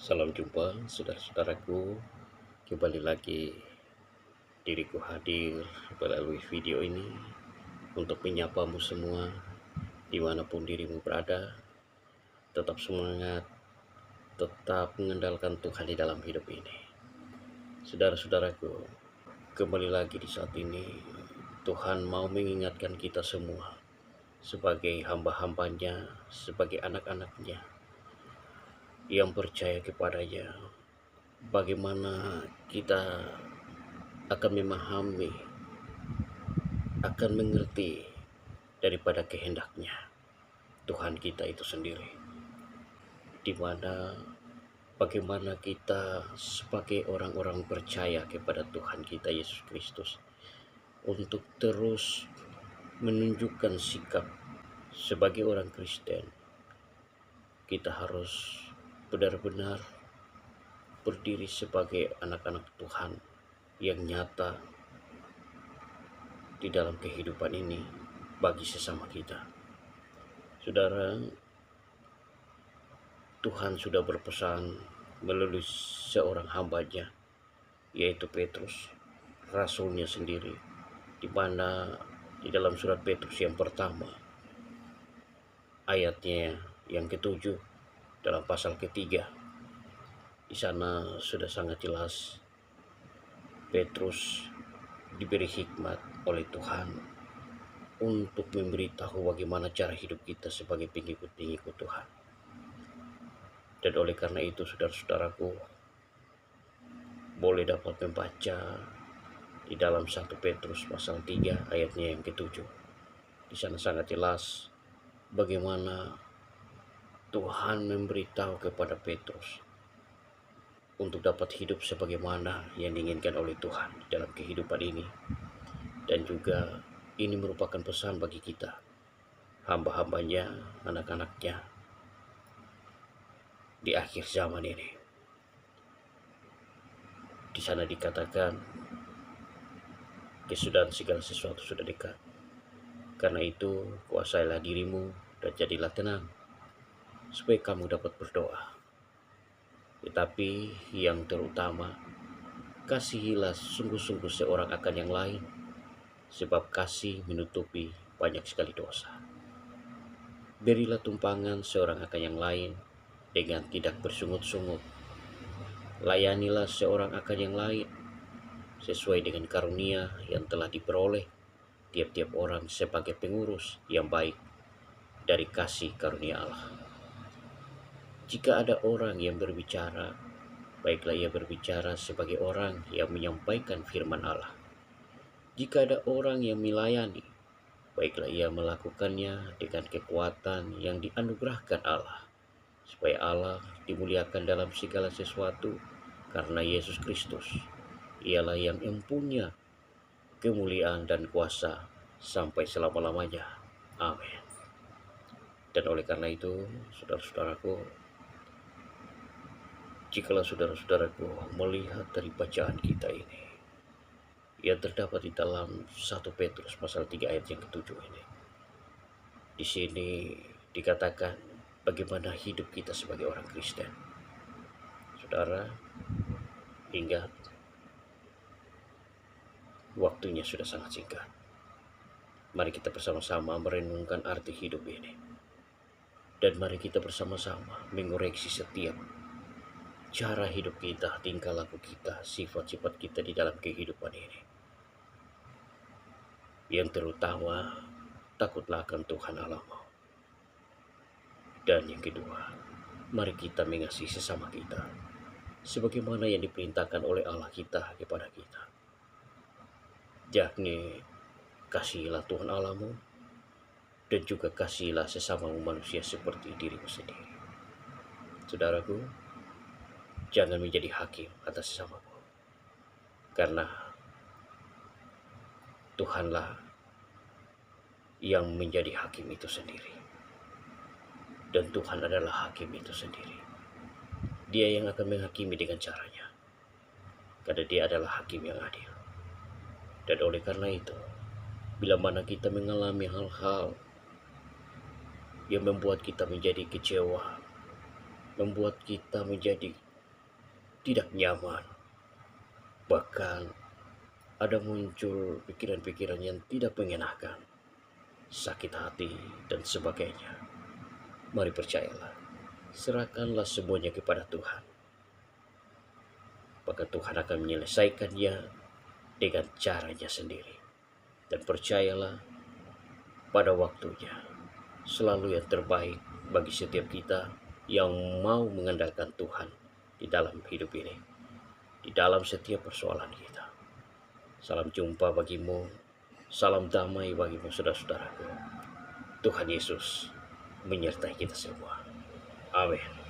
Salam jumpa, saudara-saudaraku. Kembali lagi diriku hadir melalui video ini untuk menyapamu semua dimanapun dirimu berada. Tetap semangat, tetap mengandalkan Tuhan di dalam hidup ini. Saudara-saudaraku, kembali lagi di saat ini Tuhan mau mengingatkan kita semua sebagai hamba-hambanya, sebagai anak-anaknya yang percaya kepadanya, bagaimana kita akan memahami, akan mengerti daripada kehendaknya Tuhan kita itu sendiri, di mana bagaimana kita sebagai orang-orang percaya kepada Tuhan kita Yesus Kristus untuk terus menunjukkan sikap sebagai orang Kristen. Kita harus benar-benar berdiri sebagai anak-anak Tuhan yang nyata di dalam kehidupan ini bagi sesama kita. Saudara, Tuhan sudah berpesan melalui seorang hambanya, yaitu Petrus, rasulnya sendiri, di mana di dalam surat Petrus yang pertama, ayatnya yang ketujuh, dalam pasal ketiga, di sana sudah sangat jelas Petrus diberi hikmat oleh Tuhan untuk memberitahu bagaimana cara hidup kita sebagai pengikut-pengikut Tuhan. Dan oleh karena itu, saudara-saudaraku, boleh dapat membaca di dalam 1 Petrus pasal 3 ayatnya yang ketujuh. Di sana sangat jelas bagaimana Tuhan memberitahu kepada Petrus untuk dapat hidup sebagaimana yang diinginkan oleh Tuhan dalam kehidupan ini. Dan juga ini merupakan pesan bagi kita, hamba-hambanya, anak-anaknya di akhir zaman ini. Di sana dikatakan kesudahan segala sesuatu sudah dekat. Karena itu kuasailah dirimu dan jadilah tenang, supaya kamu dapat berdoa. Tetapi yang terutama, kasihilah sungguh-sungguh seorang akan yang lain, sebab kasih menutupi banyak sekali dosa. Berilah tumpangan seorang akan yang lain dengan tidak bersungut-sungut. Layanilah seorang akan yang lain sesuai dengan karunia yang telah diperoleh tiap-tiap orang sebagai pengurus yang baik dari kasih karunia Allah. Jika ada orang yang berbicara, baiklah ia berbicara sebagai orang yang menyampaikan firman Allah. Jika ada orang yang melayani, baiklah ia melakukannya dengan kekuatan yang dianugerahkan Allah, supaya Allah dimuliakan dalam segala sesuatu karena Yesus Kristus. Ialah yang mempunyai kemuliaan dan kuasa sampai selama-lamanya. Amin. Dan oleh karena itu, saudara-saudaraku, jikalau saudara-saudaraku melihat dari bacaan kita ini, yang terdapat di dalam 1 Petrus pasal 3 ayat yang ketujuh ini. Di sini dikatakan bagaimana hidup kita sebagai orang Kristen. Saudara, ingat, waktunya sudah sangat singkat. Mari kita bersama-sama merenungkan arti hidup ini. Dan mari kita bersama-sama mengoreksi setiap cara hidup kita, tingkah laku kita, sifat-sifat kita di dalam kehidupan ini. Yang terutama, takutlah akan Tuhan Allahmu. Dan yang kedua, mari kita mengasihi sesama kita, sebagaimana yang diperintahkan oleh Allah kita kepada kita. Yakni, kasihilah Tuhan Allahmu, dan juga kasihilah sesama manusia seperti dirimu sendiri. Saudaraku, jangan menjadi hakim atas sesamamu, karena Tuhanlah yang menjadi hakim itu sendiri. Dan Tuhan adalah hakim itu sendiri. Dia yang akan menghakimi dengan caranya, karena dia adalah hakim yang adil. Dan oleh karena itu, bila mana kita mengalami hal-hal yang membuat kita menjadi kecewa, membuat kita menjadi tidak nyaman, bahkan ada muncul pikiran-pikiran yang tidak mengenakan, sakit hati, dan sebagainya. Mari percayalah, serahkanlah semuanya kepada Tuhan, maka Tuhan akan menyelesaikannya dengan caranya sendiri. Dan percayalah, pada waktunya selalu yang terbaik bagi setiap kita yang mau mengandalkan Tuhan di dalam hidup ini, di dalam setiap persoalan kita. Salam jumpa bagimu, salam damai bagimu saudara-saudaraku. Tuhan Yesus menyertai kita semua. Amin.